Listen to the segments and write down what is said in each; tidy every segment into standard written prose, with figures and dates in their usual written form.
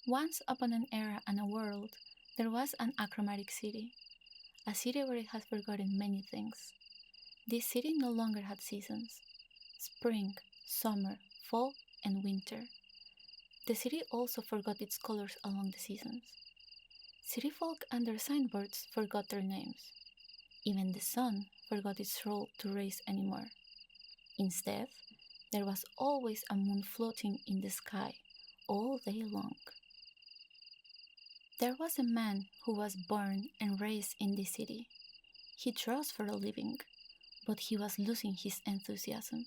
Once upon an era and a world, there was an achromatic city, a city where it had forgotten many things. This city no longer had seasons: spring, summer, fall, and winter. The city also forgot its colors along the seasons. City folk and their signboards forgot their names. Even the sun forgot its role to raise anymore. Instead, there was always a moon floating in the sky all day long. There was a man who was born and raised in this city. He draws for a living, but he was losing his enthusiasm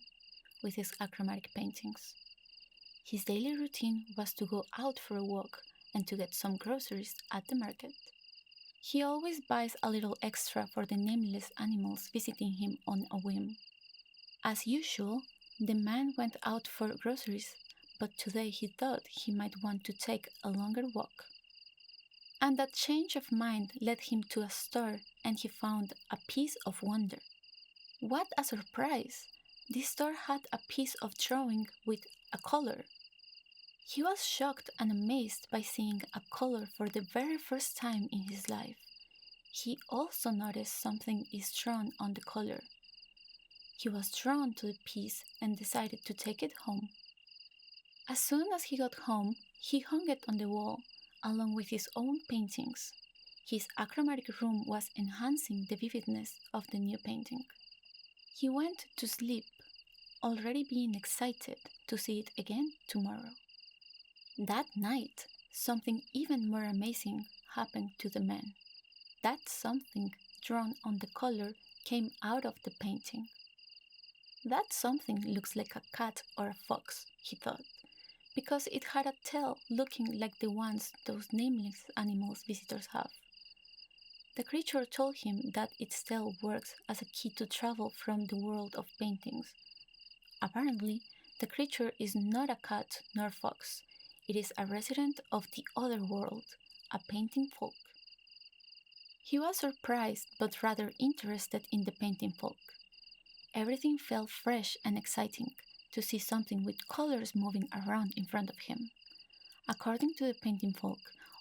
with his achromatic paintings. His daily routine was to go out for a walk and to get some groceries at the market. He always buys a little extra for the nameless animals visiting him on a whim. As usual, the man went out for groceries, but today he thought he might want to take a longer walk. And that change of mind led him to a store and he found a piece of wonder. What a surprise! This store had a piece of drawing with a color. He was shocked and amazed by seeing a color for the very first time in his life. He also noticed something is drawn on the color. He was drawn to the piece and decided to take it home. As soon as he got home, he hung it on the wall, along with his own paintings. His achromatic room was enhancing the vividness of the new painting. He went to sleep, already being excited to see it again tomorrow. That night, something even more amazing happened to the man. That something drawn on the color came out of the painting. That something looks like a cat or a fox, he thought, because it had a tail looking like the ones those nameless animals visitors have. The creature told him that its tail works as a key to travel from the world of paintings. Apparently, the creature is not a cat nor fox. It is a resident of the other world, a painting folk. He was surprised but rather interested in the painting folk. Everything felt fresh and exciting to see something with colors moving around in front of him. According to the painting folk,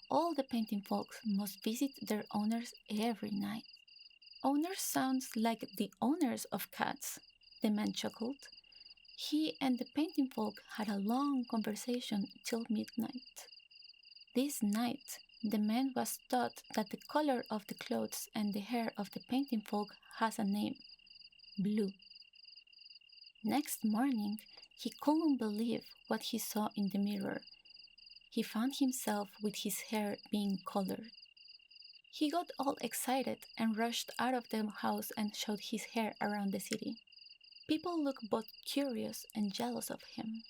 all the painting folks must visit their owners every night. Owners sounds like the owners of cats, the man chuckled. He and the painting folk had a long conversation till midnight. This night, the man was taught that the color of the clothes and the hair of the painting folk has a name: blue. Next morning, he couldn't believe what he saw in the mirror. He found himself with his hair being colored. He got all excited and rushed out of the house and showed his hair around the city. People looked both curious and jealous of him.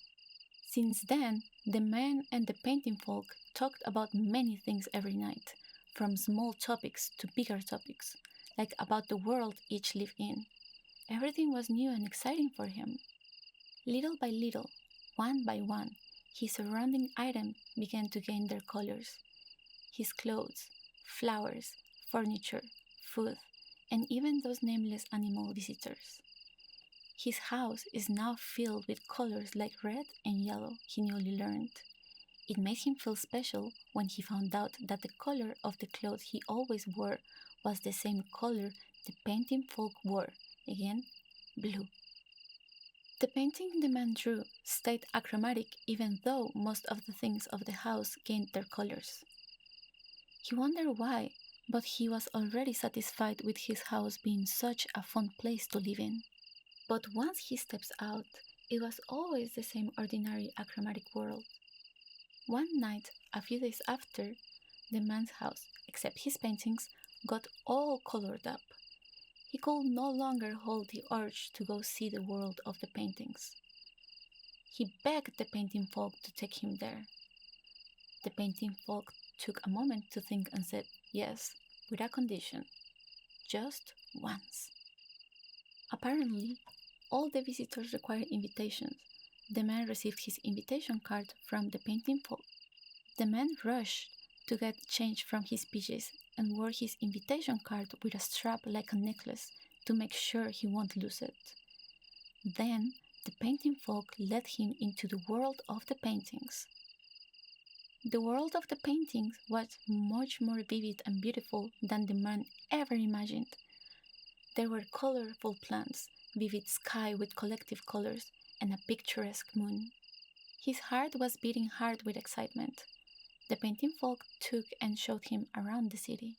Since then, the man and the painting folk talked about many things every night, from small topics to bigger topics, like about the world each lived in. Everything was new and exciting for him. Little by little, one by one, his surrounding items began to gain their colors. His clothes, flowers, furniture, food, and even those nameless animal visitors. His house is now filled with colors like red and yellow, he newly learned. It made him feel special when he found out that the color of the clothes he always wore was the same color the painting folk wore, again, blue. The painting the man drew stayed achromatic even though most of the things of the house gained their colors. He wondered why, but he was already satisfied with his house being such a fun place to live in. But once he steps out, it was always the same ordinary achromatic world. One night, a few days after, the man's house, except his paintings, got all colored up. He could no longer hold the urge to go see the world of the paintings. He begged the painting folk to take him there. The painting folk took a moment to think and said yes, with a condition: just once. Apparently, all the visitors required invitations. The man received his invitation card from the painting folk. The man rushed to get change from his pieces and wore his invitation card with a strap like a necklace to make sure he won't lose it. Then the painting folk led him into the world of the paintings. The world of the paintings was much more vivid and beautiful than the man ever imagined. There were colorful plants, vivid sky with collective colors, and a picturesque moon. His heart was beating hard with excitement. The painting folk took and showed him around the city.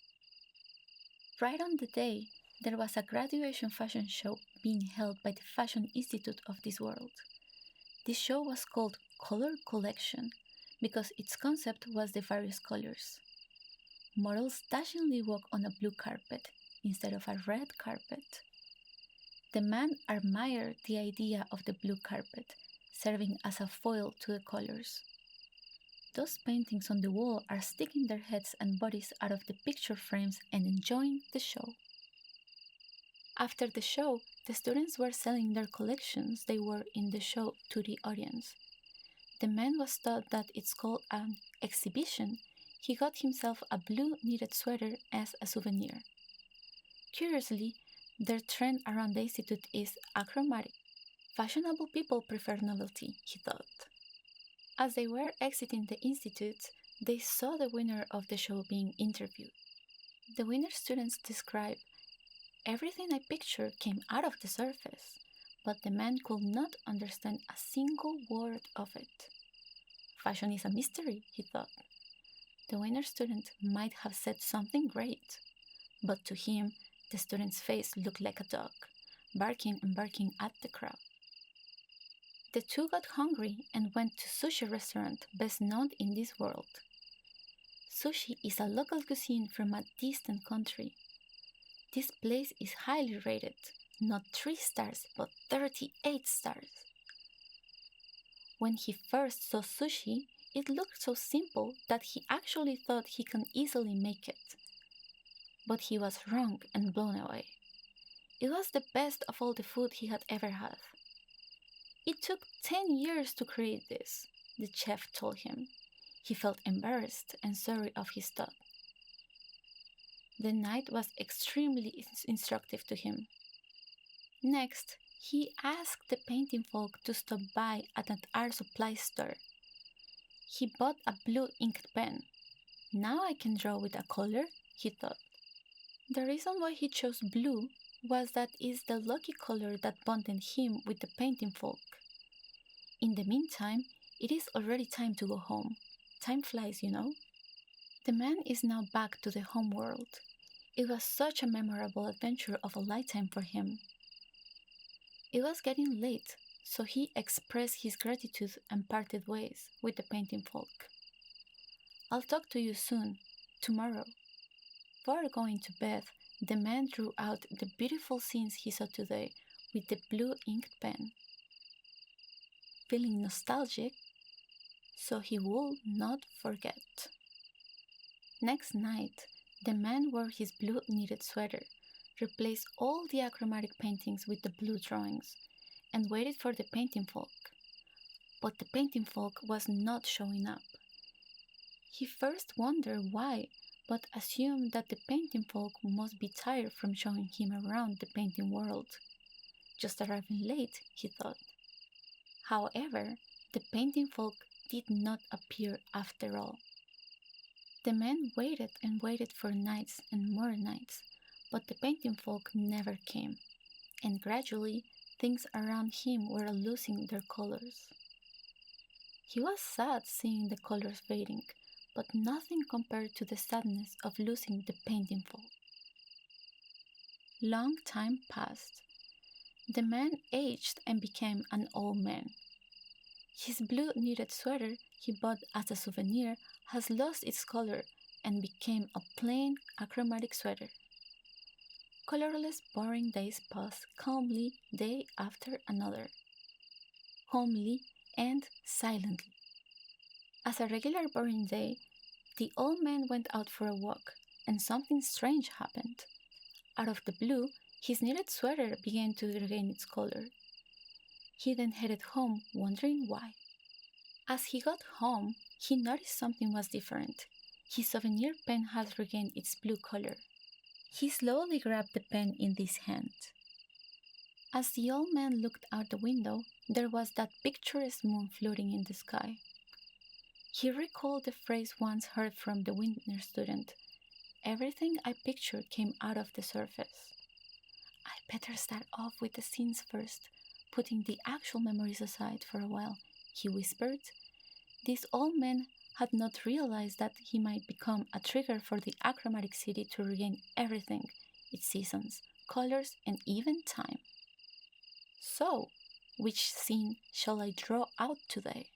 Right on the day, there was a graduation fashion show being held by the Fashion Institute of this world. This show was called Color Collection because its concept was the various colors. Models dashingly walk on a blue carpet instead of a red carpet. The man admired the idea of the blue carpet, serving as a foil to the colors. Those paintings on the wall are sticking their heads and bodies out of the picture frames and enjoying the show. After the show, the students were selling their collections they wore in the show to the audience. The man was told that it's called an exhibition. He got himself a blue knitted sweater as a souvenir. Curiously, their trend around the institute is achromatic. Fashionable people prefer novelty, he thought. As they were exiting the institute, they saw the winner of the show being interviewed. The winner students described, "Everything I pictured came out of the surface, but the man could not understand a single word of it." Fashion is a mystery, he thought. The winner student might have said something great, but to him, the student's face looked like a dog, barking and barking at the crowd. The two got hungry and went to sushi restaurant best known in this world. Sushi is a local cuisine from a distant country. This place is highly rated, not 3 stars but 38 stars. When he first saw sushi, it looked so simple that he actually thought he can easily make it. But he was wrong and blown away. It was the best of all the food he had ever had. "It took 10 years to create this," the chef told him. He felt embarrassed and sorry of his thought. The night was extremely instructive to him. Next, he asked the painting folk to stop by at an art supply store. He bought a blue inked pen. "Now I can draw with a color," he thought. The reason why he chose blue was that it's the lucky color that bonded him with the painting folk. In the meantime, it is already time to go home. Time flies, you know. The man is now back to the home world. It was such a memorable adventure of a lifetime for him. It was getting late, so he expressed his gratitude and parted ways with the painting folk. "I'll talk to you soon, tomorrow." Before going to bed, the man drew out the beautiful scenes he saw today with the blue inked pen. Feeling nostalgic, so he would not forget. Next night, the man wore his blue knitted sweater, replaced all the achromatic paintings with the blue drawings, and waited for the painting folk. But the painting folk was not showing up. He first wondered why, but assumed that the painting folk must be tired from showing him around the painting world. Just arriving late, he thought. However, the painting folk did not appear after all. The man waited and waited for nights and more nights, but the painting folk never came, and gradually things around him were losing their colors. He was sad seeing the colors fading, but nothing compared to the sadness of losing the painting folk. Long time passed. The man aged and became an old man. His blue knitted sweater he bought as a souvenir has lost its color and became a plain achromatic sweater. Colorless, boring days passed calmly day after another, calmly and silently. As a regular boring day, the old man went out for a walk, and something strange happened. Out of the blue, his knitted sweater began to regain its color. He then headed home, wondering why. As he got home, he noticed something was different. His souvenir pen had regained its blue color. He slowly grabbed the pen in his hand. As the old man looked out the window, there was that picturesque moon floating in the sky. He recalled the phrase once heard from the Wintner student: everything I pictured came out of the surface. I better start off with the scenes first, putting the actual memories aside for a while, he whispered. This old man had not realized that he might become a trigger for the achromatic city to regain everything: its seasons, colors, and even time. So, which scene shall I draw out today?